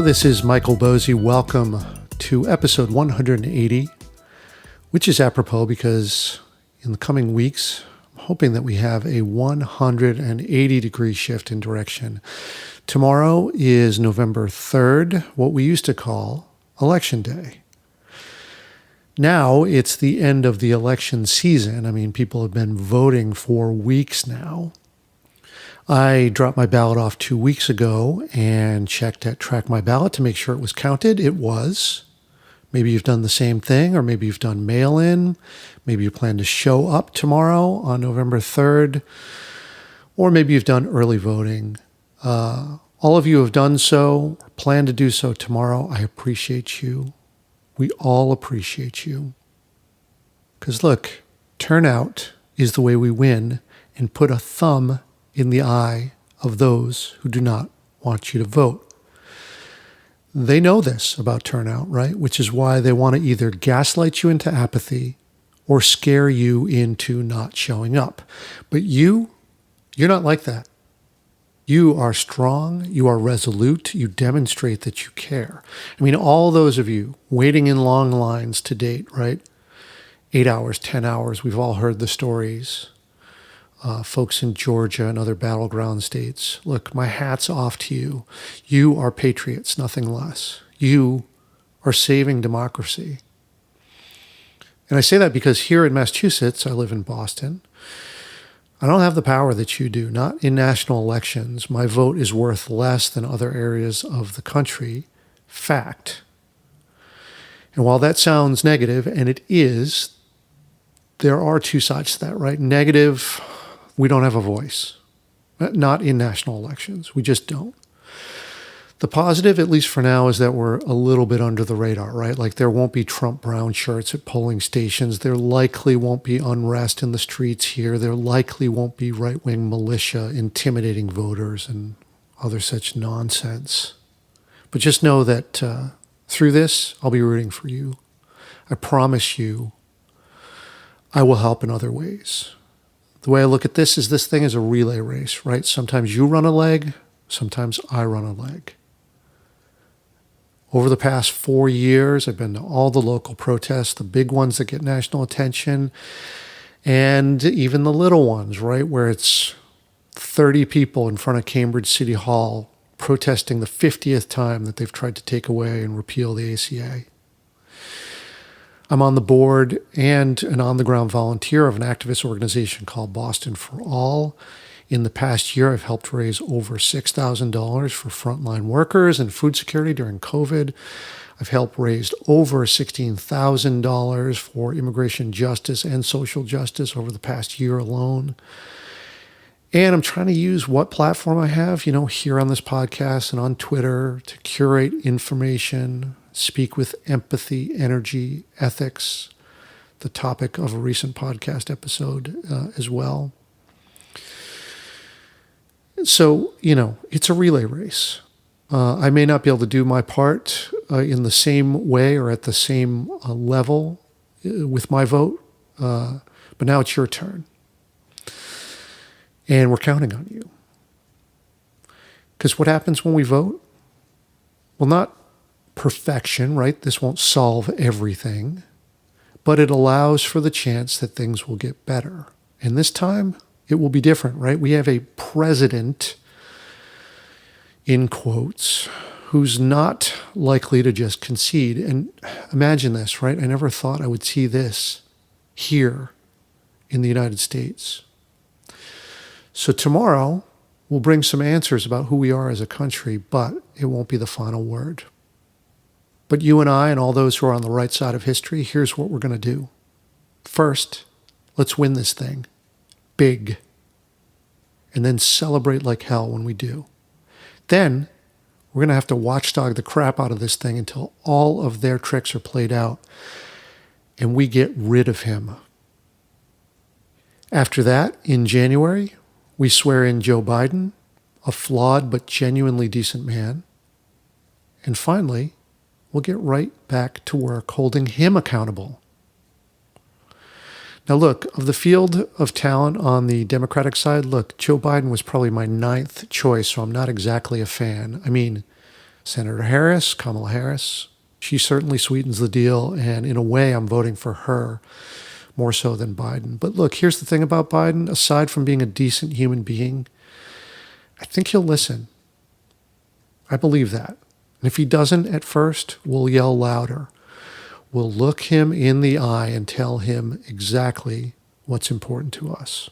this is Michael Bosey. Welcome to episode 180, which is apropos because in the coming weeks, I'm hoping that we have a 180-degree shift in direction. Tomorrow is November 3rd, what we used to call Election Day. Now it's the end of the election season. I mean, people have been voting for weeks now. I dropped my ballot off 2 weeks ago and checked at Track My Ballot to make sure it was counted. It was. Maybe you've done the same thing, or maybe you've done mail-in. Maybe you plan to show up tomorrow on November 3rd, or maybe you've done early voting. All of you have done so, or plan to do so tomorrow. I appreciate you. We all appreciate you. Because look, turnout is the way we win and put a thumb in the eye of those who do not want you to vote. They know this about turnout, right? Which is why they want to either gaslight you into apathy or scare you into not showing up. But you're not like that. You are strong, you are resolute, you demonstrate that you care. I mean, all those of you waiting in long lines to date, right? 8 hours, 10 hours, we've all heard the stories. Folks in Georgia and other battleground states. Look, my hat's off to you. You are patriots, nothing less. You are saving democracy. And I say that because here in Massachusetts, I live in Boston, I don't have the power that you do. Not in national elections. My vote is worth less than other areas of the country. Fact. And while that sounds negative, and it is, there are two sides to that, right? Negative, we don't have a voice. Not in national elections. We just don't. The positive, at least for now, is that we're a little bit under the radar, right? Like there won't be Trump brown shirts at polling stations. There likely won't be unrest in the streets here. There likely won't be right-wing militia intimidating voters and other such nonsense. But just know that through this, I'll be rooting for you. I promise you, I will help in other ways. The way I look at this is this thing is a relay race, right? Sometimes you run a leg, sometimes I run a leg. Over the past 4 years, I've been to all the local protests, the big ones that get national attention, and even the little ones, right, where it's 30 people in front of Cambridge City Hall protesting the 50th time that they've tried to take away and repeal the ACA. I'm on the board and an on-the-ground volunteer of an activist organization called Boston for All. In the past year, I've helped raise over $6,000 for frontline workers and food security during COVID. I've helped raise over $16,000 for immigration justice and social justice over the past year alone. And I'm trying to use what platform I have, here on this podcast and on Twitter to curate information, speak with empathy, energy, ethics, the topic of a recent podcast episode as well. So, it's a relay race. I may not be able to do my part in the same way or at the same level with my vote, but now it's your turn. And we're counting on you. Because what happens when we vote? Well, not perfection, right? This won't solve everything, but it allows for the chance that things will get better. And this time, it will be different, right? We have a president, in quotes, who's not likely to just concede. And imagine this, right? I never thought I would see this here in the United States. So tomorrow, we'll bring some answers about who we are as a country, but it won't be the final word. But you and I and all those who are on the right side of history, here's what we're going to do. First, let's win this thing. Big. And then celebrate like hell when we do. Then, we're going to have to watchdog the crap out of this thing until all of their tricks are played out and we get rid of him. After that, in January, we swear in Joe Biden, a flawed but genuinely decent man. And finally, we'll get right back to work holding him accountable. Now look, of the field of talent on the Democratic side, look, Joe Biden was probably my 9th choice, so I'm not exactly a fan. I mean, Senator Harris, Kamala Harris, she certainly sweetens the deal. And in a way, I'm voting for her more so than Biden. But look, here's the thing about Biden. Aside from being a decent human being, I think he'll listen. I believe that. And if he doesn't at first, we'll yell louder. We'll look him in the eye and tell him exactly what's important to us.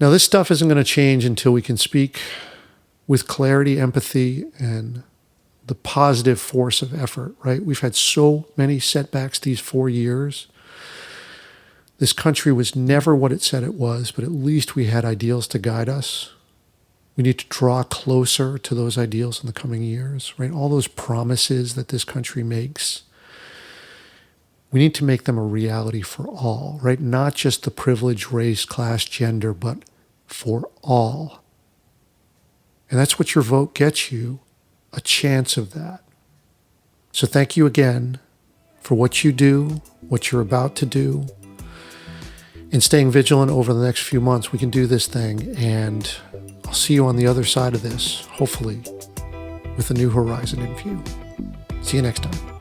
Now, this stuff isn't going to change until we can speak with clarity, empathy, and the positive force of effort, right? We've had so many setbacks these 4 years. This country was never what it said it was, but at least we had ideals to guide us. We need to draw closer to those ideals in the coming years, right? All those promises that this country makes, we need to make them a reality for all, right? Not just the privileged race, class, gender, but for all. And that's what your vote gets you, a chance of that. So thank you again for what you do, what you're about to do, and staying vigilant over the next few months. We can do this thing, and I'll see you on the other side of this, hopefully, with a new horizon in view. See you next time.